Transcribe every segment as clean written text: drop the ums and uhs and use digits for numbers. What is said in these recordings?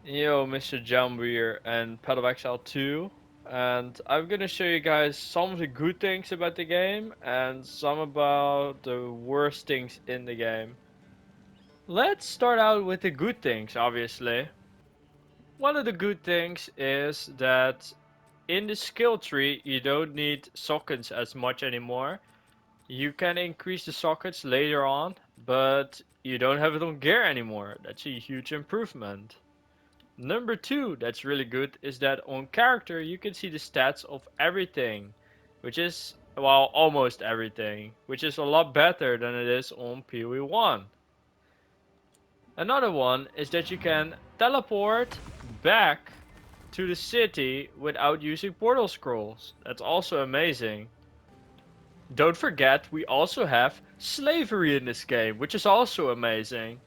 Yo, Mr. Jumbo here and Pedal 2, and I'm gonna show you guys some of the good things about the game and some about the worst things in the game. Let's start out with the good things, obviously. One of the good things is that in the skill tree you don't need sockets as much anymore. You can increase the sockets later on, but you don't have it on gear anymore. That's a huge improvement. Number two, that's really good, is that on character you can see the stats of everything, which is, well, almost everything, which is a lot better than it is on PoE1. Another one is that you can teleport back to the city without using portal scrolls. That's also amazing. Don't forget, we also have slavery in this game, which is also amazing.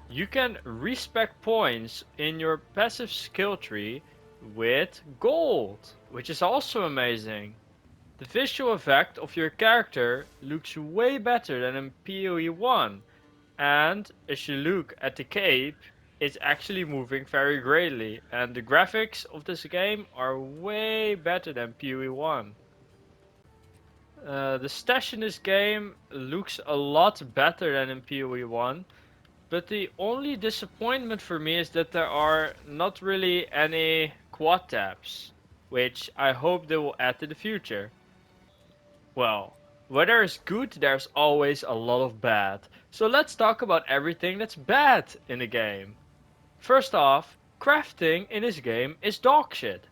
You can respec points in your passive skill tree with gold, which is also amazing. The visual effect of your character looks way better than in PoE1, and as you look at the cape, it's actually moving very greatly, and the graphics of this game are way better than PoE1. The stash in this game looks a lot better than in PoE1, but the only disappointment for me is that there are not really any quad tabs, which I hope they will add in the future. Well, where there is good, there's always a lot of bad. So let's talk about everything that's bad in the game. First off, crafting in this game is dog shit.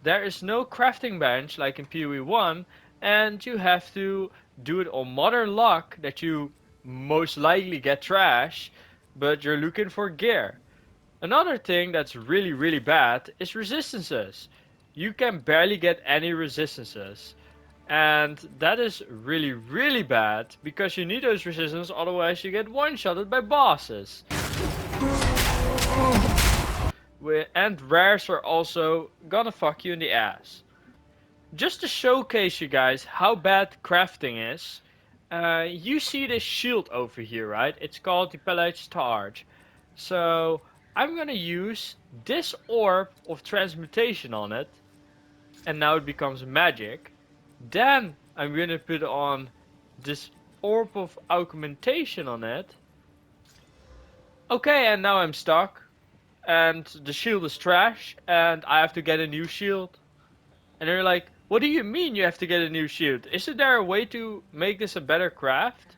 There is no crafting bench like in PoE1, and you have to do it on modern luck that you most likely get trash, but you're looking for gear. Another thing that's really bad is resistances. You can barely get any resistances. And that is really bad because you need those resistances, otherwise you get one-shotted by bosses. And rares are also gonna fuck you in the ass. Just to showcase you guys how bad crafting is, you see this shield over here, right? It's called the Pillage Charge. So I'm gonna use this orb of transmutation on it, and now it becomes magic. Then I'm gonna put on this orb of augmentation on it. Okay, and now I'm stuck, and the shield is trash, and I have to get a new shield. And they're like, what do you mean you have to get a new shield? Isn't there a way to make this a better craft?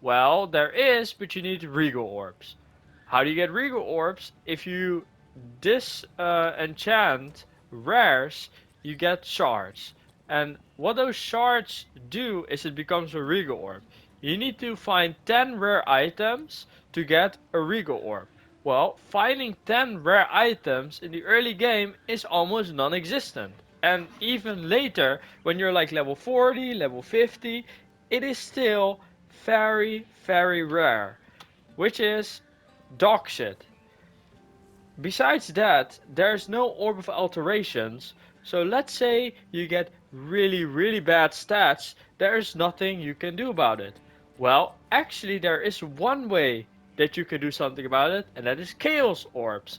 Well, there is, but you need Regal Orbs. How do you get Regal Orbs? If you disenchant rares, you get shards. And what those shards do is it becomes a Regal Orb. You need to find 10 rare items to get a Regal Orb. Well, finding 10 rare items in the early game is almost non-existent. And even later, when you're like level 40, level 50, it is still very rare. Which is dog shit. Besides that, there's no orb of alterations, so let's say you get really bad stats, there's nothing you can do about it. Well, actually there is one way that you can do something about it, and that is Chaos Orbs.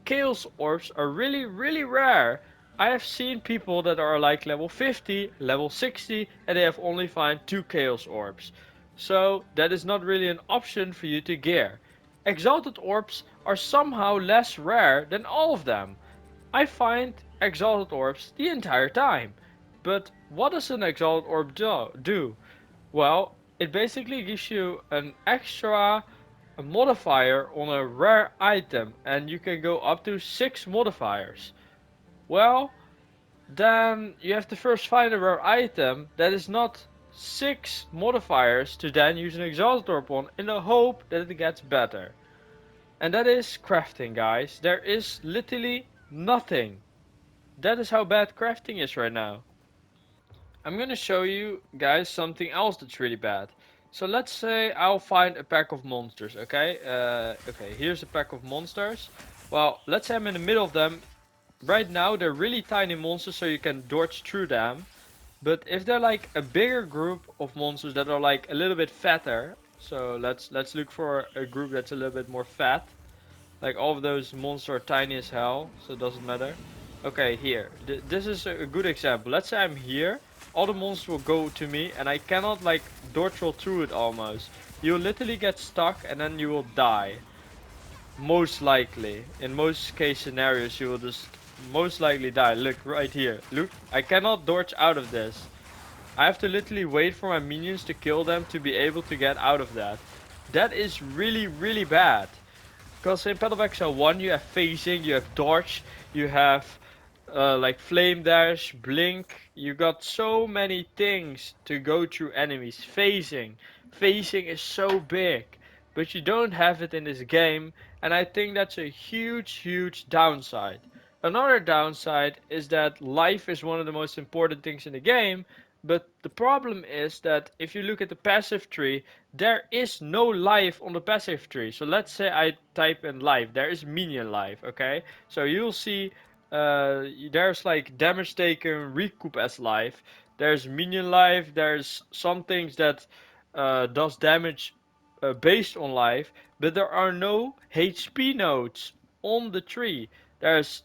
Chaos Orbs are really rare. I have seen people that are like level 50, level 60, and they have only found 2 Chaos Orbs. So that is not really an option for you to gear. Exalted Orbs are somehow less rare than all of them. I find Exalted Orbs the entire time. But what does an Exalted Orb do? Well, it basically gives you an extra modifier on a rare item, and you can go up to 6 modifiers. Well, then you have to first find a rare item that is not 6 modifiers to then use an Exalted Orb on in the hope that it gets better. And that is crafting, guys. There is literally nothing. That is how bad crafting is right now. I'm gonna show you guys something else that's really bad. So let's say I'll find a pack of monsters, okay? Okay, here's a pack of monsters. Well, let's say I'm in the middle of them. Right now they're really tiny monsters so you can dodge through them. But if they're like a bigger group of monsters that are like a little bit fatter. So let's look for a group that's a little bit more fat. Like all of those monsters are tiny as hell, so it doesn't matter. Okay, here. This is a good example. Let's say I'm here. All the monsters will go to me, and I cannot like dodge roll through it almost. You'll literally get stuck, and then you will die. Most likely. In most case scenarios, you will just most likely die. Look, right here. Look, I cannot dodge out of this. I have to literally wait for my minions to kill them to be able to get out of that. That is really, really bad. Because in Battle of Exile 1 you have phasing, you have dodge, you have like flame dash, blink. You got so many things to go through enemies. Phasing is so big, but you don't have it in this game, and I think that's a huge, huge downside. Another downside is that life is one of the most important things in the game, but the problem is that if you look at the passive tree, there is no life on the passive tree. So let's say I type in life, there is minion life, okay? So you'll see there's like damage taken recoup as life. There's minion life, there's some things that does damage based on life, but there are no HP nodes on the tree. There's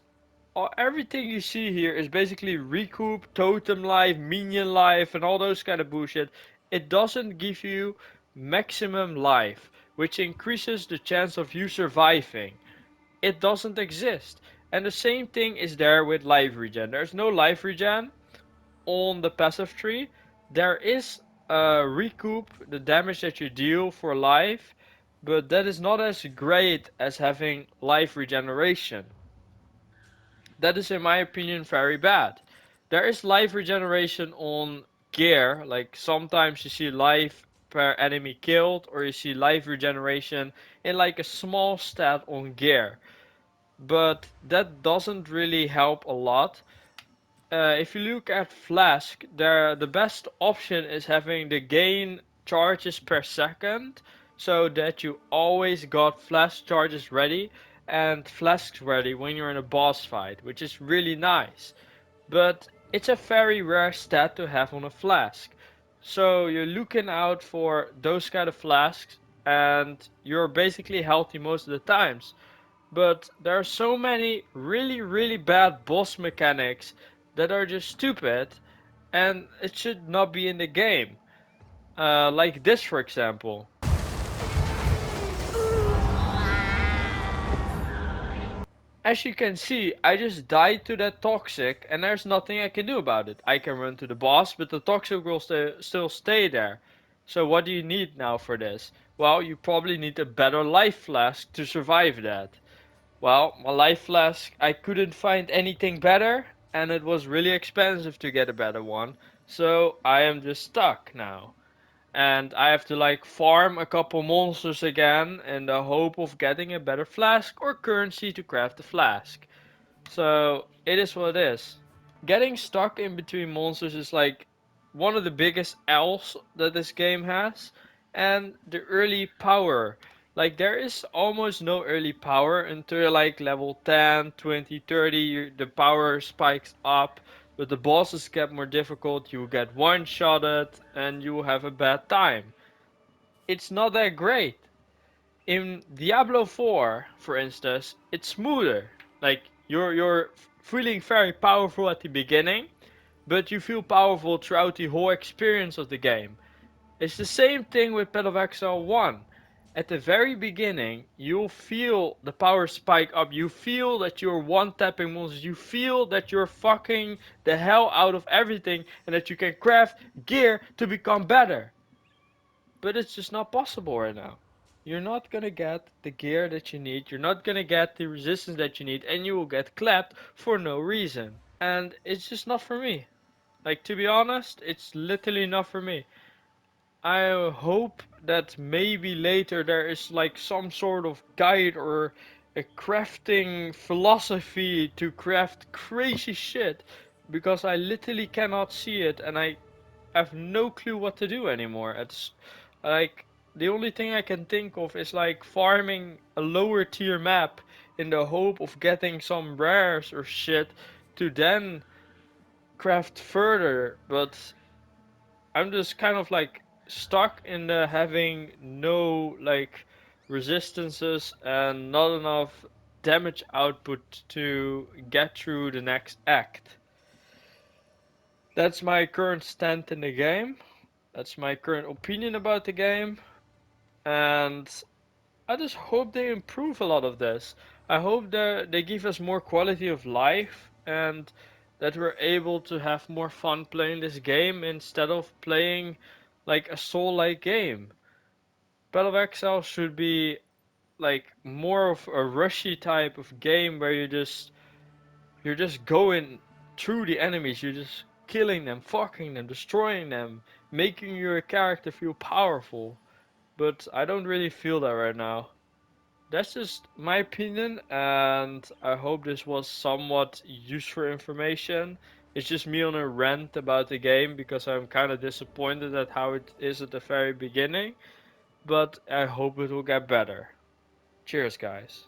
everything you see here is basically recoup, totem life, minion life, and all those kind of bullshit. It doesn't give you maximum life, which increases the chance of you surviving. It doesn't exist. And the same thing is there with life regen. There's no life regen on the passive tree. There is recoup, the damage that you deal for life, but that is not as great as having life regeneration. That is in my opinion very bad. There is life regeneration on gear, like sometimes you see life per enemy killed, or you see life regeneration in like a small stat on gear. But that doesn't really help a lot. If you look at Flask, there the best option is having the gain charges per second, so that you always got Flask charges ready and Flasks ready when you're in a boss fight, which is really nice. But it's a very rare stat to have on a Flask. So you're looking out for those kind of Flasks, and you're basically healthy most of the times. But there are so many really, really bad boss mechanics that are just stupid, and it should not be in the game. Like this, for example. As you can see, I just died to that toxic, and there's nothing I can do about it. I can run to the boss, but the toxic will still stay there. So what do you need now for this? Well, you probably need a better life flask to survive that. Well, my life flask, I couldn't find anything better, and it was really expensive to get a better one, so I am just stuck now. And I have to like farm a couple monsters again in the hope of getting a better flask or currency to craft the flask. So it is what it is. Getting stuck in between monsters is like one of the biggest L's that this game has. And the early power. Like there is almost no early power until like level 10, 20, 30. The power spikes up. But the bosses get more difficult. You get one-shotted and you have a bad time. It's not that great. In Diablo 4, for instance, it's smoother. Like you're feeling very powerful at the beginning, but you feel powerful throughout the whole experience of the game. It's the same thing with Battle of Exile 1. At the very beginning, you'll feel the power spike up. You feel that you're one-tapping monsters. You feel that you're fucking the hell out of everything and that you can craft gear to become better. But it's just not possible right now. You're not gonna get the gear that you need, you're not gonna get the resistance that you need, and you will get clapped for no reason. And it's just not for me. Like, to be honest, it's literally not for me. I hope that maybe later there is like some sort of guide or a crafting philosophy to craft crazy shit, because I literally cannot see it, and I have no clue what to do anymore. It's like the only thing I can think of is like farming a lower tier map in the hope of getting some rares or shit to then craft further. But I'm just kind of like stuck in the having no like resistances and not enough damage output to get through the next act. That's my current stand in the game. That's my current opinion about the game. And I just hope they improve a lot of this. I hope that they give us more quality of life and that we're able to have more fun playing this game instead of playing like a soul-like game. Battle of Exile should be like more of a rushy type of game where you're just going through the enemies, you're just killing them, fucking them, destroying them, making your character feel powerful. But I don't really feel that right now. That's just my opinion, and I hope this was somewhat useful information. It's just me on a rant about the game because I'm kind of disappointed at how it is at the very beginning, but I hope it will get better. Cheers, guys.